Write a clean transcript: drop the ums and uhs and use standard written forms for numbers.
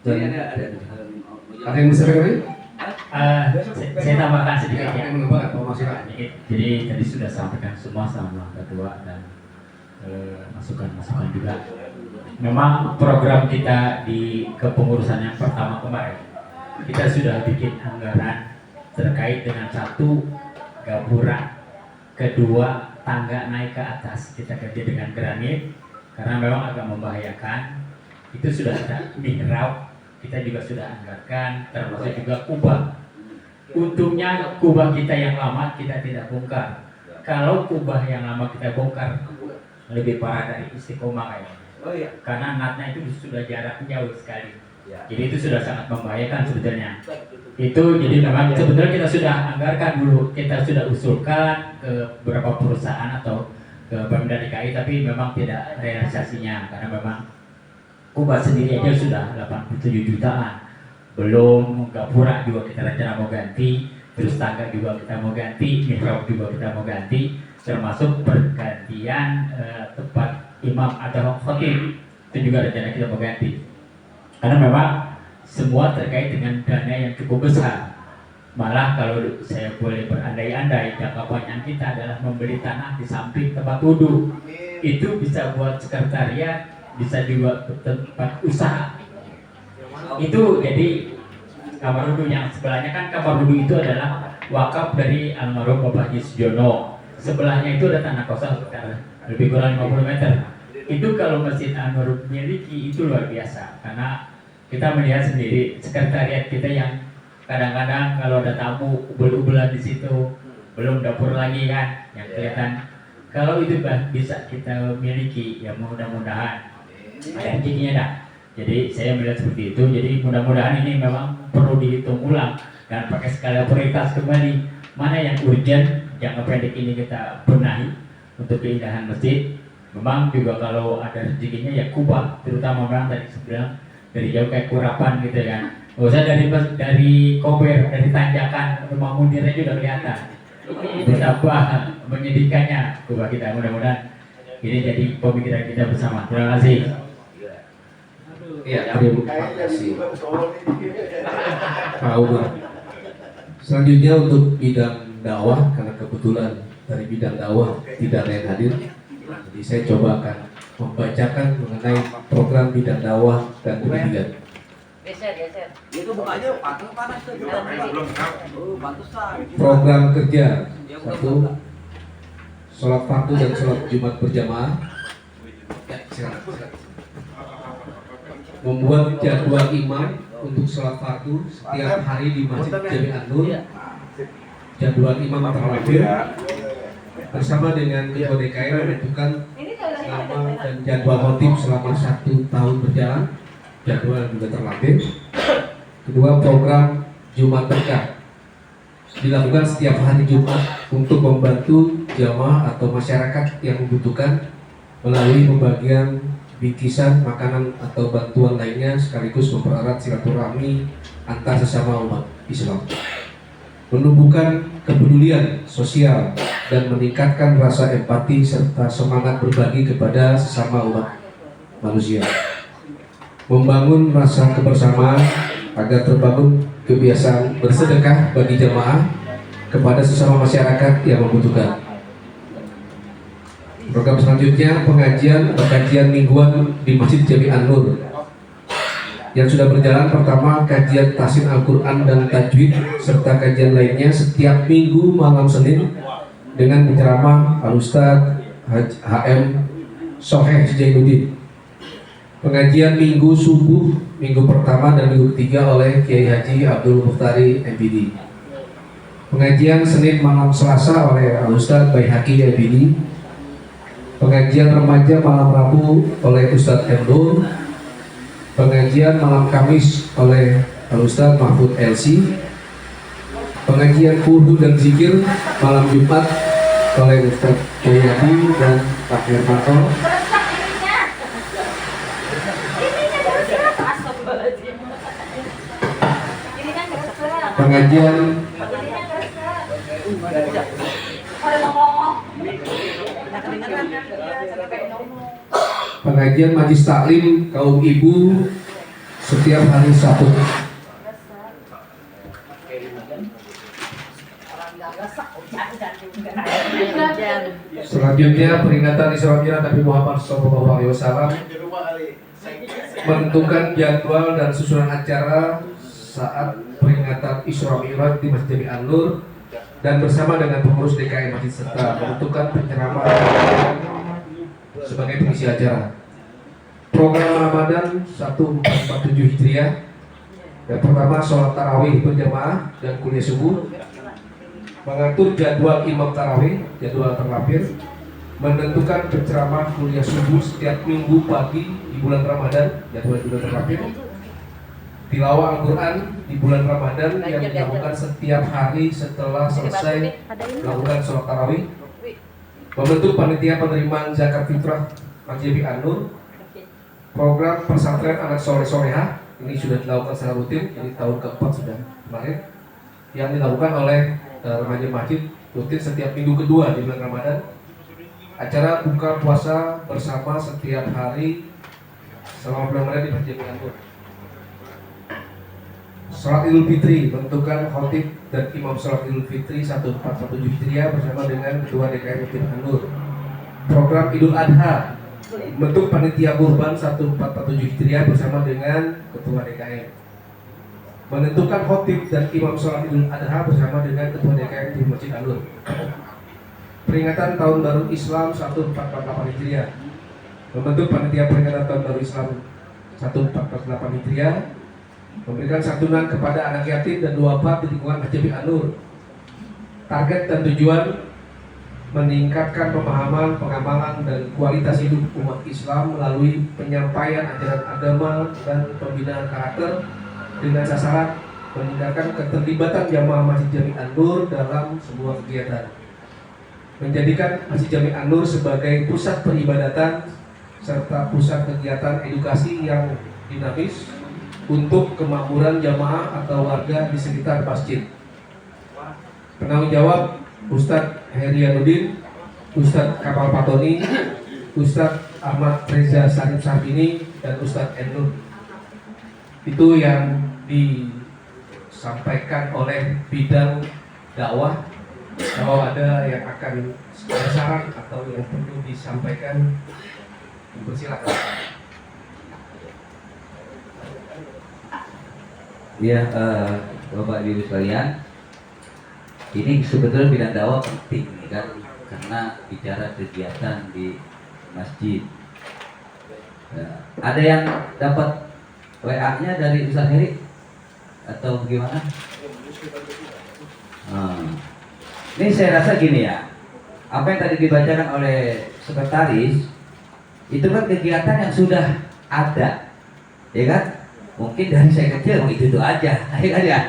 Dan ada yang bisa lagi? Saya tambahkan sedikit ya. Jadi tadi sudah sampaikan semua sama ketua dan masukan-masukan juga. Memang program kita di kepengurusan yang pertama kemarin, kita sudah bikin anggaran terkait dengan satu gapura, kedua tangga naik ke atas kita kerja dengan granit karena memang agak membahayakan. Itu sudah ada mihrab, kita juga sudah anggarkan, termasuk juga kubah. Untungnya kubah kita yang lama kita tidak bongkar. Kalau kubah yang lama kita bongkar lebih parah dari Istiqomah kayaknya. Karena natnya itu sudah jarak jauh sekali. Jadi itu sudah sangat membahayakan sebetulnya. Itu jadi memang sebetulnya kita sudah anggarkan dulu, kita sudah usulkan ke beberapa perusahaan atau ke Pemda DKI, tapi memang tidak realisasinya karena memang kubah sendiri aja sudah 87 jutaan. Belum gapura juga kita rencana mau ganti, terus tangga juga kita mau ganti, mihrab juga kita mau ganti, termasuk pergantian tempat imam atau khatib itu juga rencana kita mau ganti. Karena memang semua terkait dengan dana yang cukup besar. Malah kalau saya boleh berandai-andai, jangka panjang kita adalah membeli tanah di samping tempat wudhu. Itu bisa buat sekretariat, bisa juga tempat usaha. Itu jadi kamar wudhu yang sebelahnya kan kamar wudhu itu adalah wakaf dari almarhum Bapak Haji Sugiono. Sebelahnya itu ada tanah kosong sekitar lebih kurang 50 meter. Itu kalau Masjid Anwar miliki itu luar biasa karena kita melihat sendiri sekretariat kita yang kadang-kadang kalau ada tamu ubel-ubelan di situ, belum dapur lagi kan yang kelihatan. Kalau itu bisa kita miliki, ya mudah-mudahan ada rezekinya dah. Jadi saya melihat seperti itu. Jadi mudah-mudahan ini memang perlu dihitung ulang dan pakai skala prioritas kembali. Mana yang urgent, jangka pendek ini kita benahi untuk keindahan masjid. Memang juga kalau ada rezekinya ya kubah, terutama memang tadi sebelah dari jauh kayak Kurapan gitu kan. Nggak usah dari Kober, dari tanjakan rumah mundirnya juga kelihatan. Betapa menyedihkannya kubah kita. Mudah-mudahan ini jadi pemikiran kita bersama. Terima kasih. Iya, terima kasih Pak Umar. Selanjutnya untuk bidang dakwah, karena kebetulan dari bidang dakwah tidak ada yang hadir, jadi saya coba akan membacakan mengenai program bidang dakwah dan pendidikan. Itu bukanya panas tuh. Program kerja 1. Sholat fardu dan sholat Jumat berjamaah. Ya, silakan. Membuat jadwal imam untuk sholat fardu setiap hari di Masjid Jami An-Nur. Jadwal imam terlebih bersama dengan Ketua DKI menentukan nama dan jadwal khotib selama 1 tahun berjalan. Jadwal juga terlatih. Kedua, program Jumat Berkah dilakukan setiap hari Jumat untuk membantu jamaah atau masyarakat yang membutuhkan melalui pembagian bingkisan, makanan atau bantuan lainnya, sekaligus mempererat silaturahmi antar sesama umat Islam, menumbuhkan kepedulian sosial dan meningkatkan rasa empati serta semangat berbagi kepada sesama umat manusia, membangun rasa kebersamaan agar terbangun kebiasaan bersedekah bagi jamaah kepada sesama masyarakat yang membutuhkan. Program selanjutnya pengajian atau kajian mingguan di Masjid Jami An-Nur yang sudah berjalan. Pertama, kajian tafsir Al-Quran dan tajwid serta kajian lainnya setiap minggu malam Senin dengan penceramah Al-Ustadz HM Soheh Zainuddin. Pengajian minggu subuh, minggu pertama dan minggu ketiga oleh Kiai Haji Abdul Muftari MPD. Pengajian Senin malam Selasa oleh Al-Ustadz Baihaqi MPD. Pengajian remaja malam Rabu oleh Ustadz Endul. Pengajian malam Kamis oleh Al-Ustadz Mahfud LC. Pengajian kudu dan zikir malam Jumat oleh Ustadz Jayadi dan Pak Hermanto. Pengajian Pengajian Majlis Taklim kaum ibu setiap hari Sabtu. Selanjutnya peringatan Isra Mi'raj Nabi Muhammad SAW menentukan jadwal dan susunan acara saat peringatan Isra Mi'raj di Masjid Jami An-Nur dan bersama dengan pengurus DKI Masjid serta menentukan penceramah sebagai pengisi acara. Program Ramadan 1447 Hijriah. Yang pertama sholat tarawih berjamaah dan kuliah subuh. Mengatur jadwal imam tarawih, jadwal terlapir. Menentukan penceramah kuliah subuh setiap minggu pagi di bulan Ramadan, jadwal juga terlapir. Tilawah Al-Quran di bulan Ramadan yang dilakukan setiap hari setelah selesai melakukan sholat tarawih. Membentuk panitia penerimaan zakat fitrah Masjid Jami An-Nur. Program pesantren anak soleh-solehah ini sudah dilakukan secara rutin, jadi tahun keempat sudah kemarin, yang dilakukan oleh remaja masjid rutin setiap minggu kedua di bulan Ramadan. Acara buka puasa bersama setiap hari selama bulan Ramadan di Masjid Jami An-Nur. Salat Idul Fitri, bentukan khotib dan imam salat Idul Fitri 1447 Hijriah bersama dengan Ketua DKI Masjid An-Nur. Program Idul Adha, bentuk panitia kurban 1447 Hijriah bersama dengan Ketua DKI. Menentukan khotib dan imam salat Idul Adha bersama dengan Ketua DKI di Masjid An-Nur. Peringatan Tahun Baru Islam 1448 Hijriah. Membentuk panitia peringatan Tahun Baru Islam 1448 Hijriah. Memberikan santunan kepada anak yatim dan duafa di lingkungan Masjid Jami An-Nur. Target dan tujuan meningkatkan pemahaman, pengembangan dan kualitas hidup umat Islam melalui penyampaian ajaran agama dan pembinaan karakter dengan sasaran meningkatkan keterlibatan jamaah Masjid Jami An-Nur dalam semua kegiatan. Menjadikan Masjid Jami An-Nur sebagai pusat peribadatan serta pusat kegiatan edukasi yang dinamis untuk kemakmuran jamaah atau warga di sekitar masjid. Penanggung jawab Ustadz Herianuddin, Ustadz Kamal Patoni, Ustadz Ahmad Reza Sarif Sarbini, dan Ustadz Enur. Itu yang disampaikan oleh bidang dakwah. Kalau ada yang akan ada saran atau yang perlu disampaikan, dipersilakan. Ya, Bapak Ibu sekalian, ini sebetulnya bidang dakwah penting kan, karena bicara kegiatan di masjid. Ya, ada yang dapat WA-nya dari Ustaz Heri atau bagaimana? Ini saya rasa gini ya, apa yang tadi dibacakan oleh sekretaris itu kan kegiatan yang sudah ada, ya kan? Mungkin dari saya kecil itu aja, ya kan ya.